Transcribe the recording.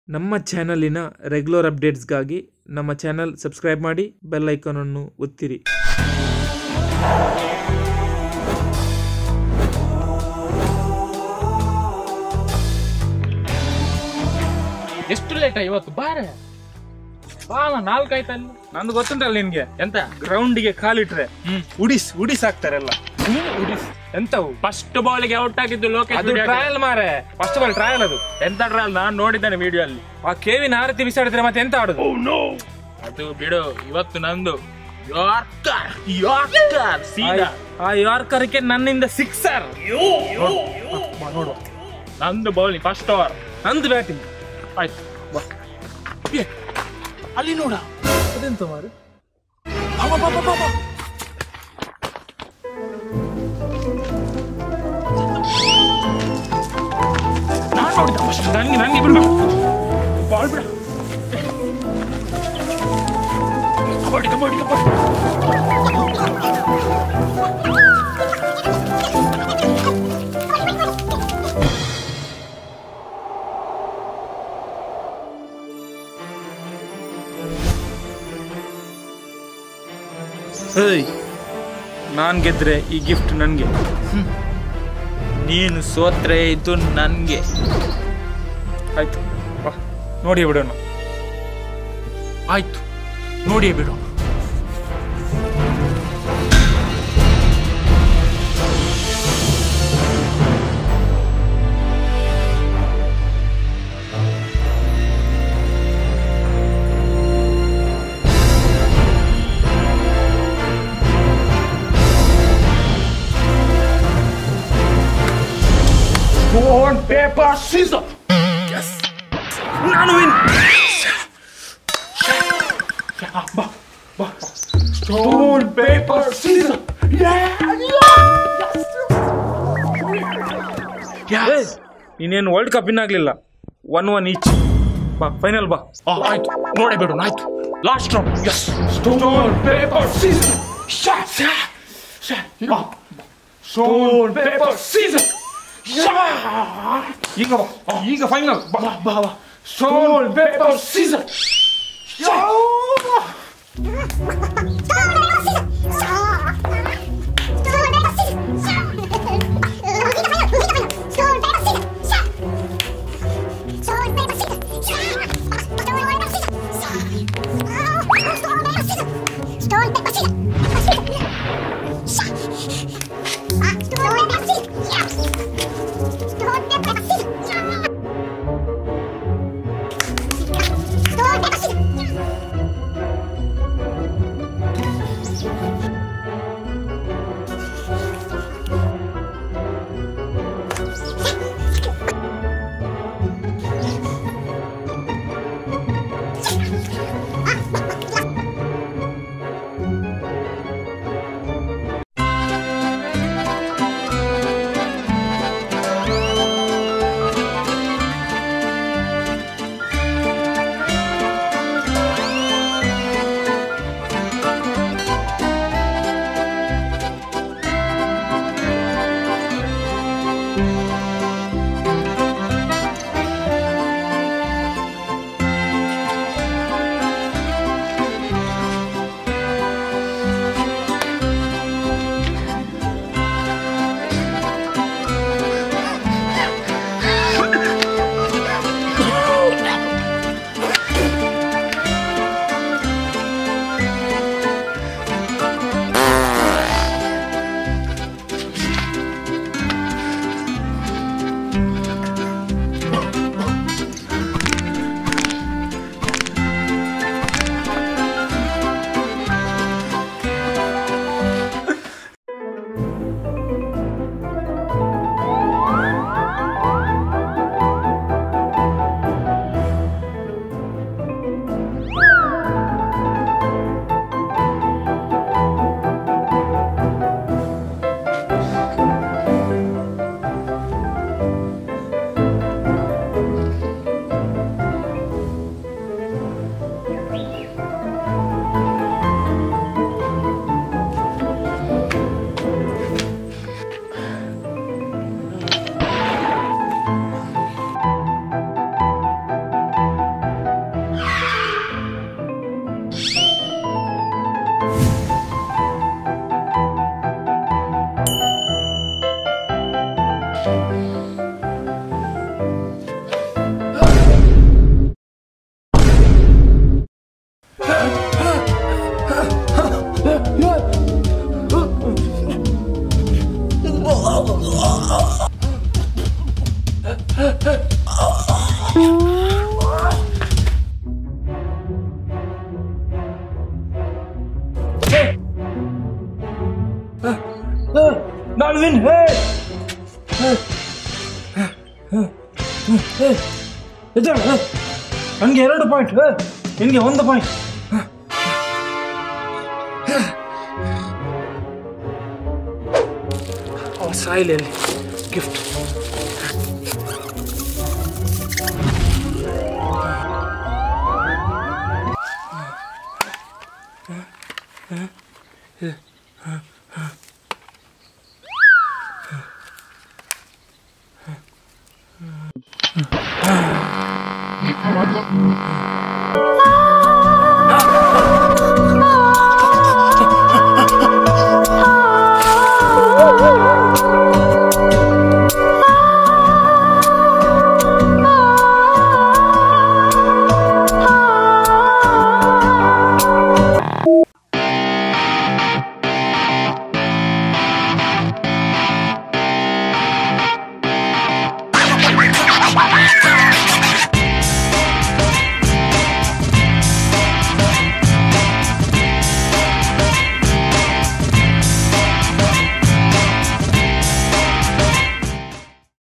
ನಮ್ಮ ಚಾನಲಿನ ರೆಗ್ಯುಲರ್ ಅಪ್ಡೇಟ್ಸ್ಗಾಗಿ ನಮ್ಮ channel subscribe ಮಾಡಿ, ಬೆಲ್ ಐಕಾನ್ ಅನ್ನು ಒತ್ತಿರಿ. ಎಷ್ಟು ಲೇಟ ಇವತ್ತು? ಬಾರೆ ಬಾ, 4 ಆಯ್ತಲ್ಲ. ನಂದು ಗೊತ್ತುಂಟಲ್ಲ ನಿನ್ಗೆ, ಎಂತ ಗ್ರೌಂಡಿಗೆ ಕಾಲಿಟ್ರೆ ಉಡಿಸ್ ಹಾಕ್ತಾರಲ್ಲ. ಎಂತವು ಫಸ್ಟ್ ಬಾಲ್ಗೆ ಔಟ್ ಆಗಿದ್ದು ಲೋಕೇಶ್. ಅದು ಟ್ರಯಲ್ ಮಾರೆ, ಫಸ್ಟ್ ಬಾಲ್ ಟ್ರಯಲ್. ಅದು ಎಂತ ಟ್ರಯಲ್? ನಾನು ನೋಡಿದ್ದೇನೆ ವಿಡಿಯೋ ಅಲ್ಲಿ. ಆ ಕೇವಿನ ಆರತಿ ಬಿಸಾಡಿದ್ರೆ ಮತ್ತೆ ಎಂತ ಆಡುದು? ಅದು ಬಿಡು, ಇವತ್ತು ನಂದು ಯಾರ್ಕರ್ ಸೀದಾ. ಆ ಯಾರ್ಕರ್ಗೆ ನನ್ನಿಂದ ಸಿಕ್ಸರ್. ನೋಡು, ನಂದು ಬೌಲಿಂಗ್ ಫಸ್ಟ್ ಓವರ್, ನಂದು ಬ್ಯಾಟಿಂಗ್. ಆಯ್ತು ಅಲ್ಲಿ ನೋಡ. ಅದೆಂತ ಮಾರು? ನಾನು ನೋಡಿದ ಫಸ್ಟ್. ನಂಗೆ ಬಿಡು ಬಾಲ್ ಬಿಡ. ಕಬಡ್ಡಿ ನಾನ್ ಗೆದ್ರೆ ಈ ಗಿಫ್ಟ್ ನನ್ಗೆ, ನೀನು ಸೋತ್ರೆ ಇದು ನನ್ಗೆ. ಆಯ್ತು ಬಾ, ನೋಡಿ ಬಿಡೋಣ. ಆಯ್ತು, ನೋಡಿ ಬಿಡು. Stone, paper, scissors. Yes. ನಾನು ವಿನ್. ಬಾ. Stone, paper, scissors. Yes. ಇನ್ನೇನು ವರ್ಲ್ಡ್ ಕಪ್ ವಿನ್ ಆಗ್ಲಿಲ್ಲ. 1-1 ಈಚ್. ಬಾ, ಫೈನಲ್ ಬಾ. ಆಯ್ತು, ನೋಡಿ ಬಿಡು. ಆಯ್ತು, last round. Yes. Stone, paper, scissors. ಬಾ. Stone, paper, scissors. ಈಗ ಫೈನಲ್. ಬಾ. Stone, paper, scissors. ನಾನು ವಿನ್. ನನಗೆ 2 ಪಾಯಿಂಟ್, ನಿನಗೆ 1 ಪಾಯಿಂಟ್. ಸಾಯಿಲಲ್ಲಿ ಗಿಫ್ಟ್.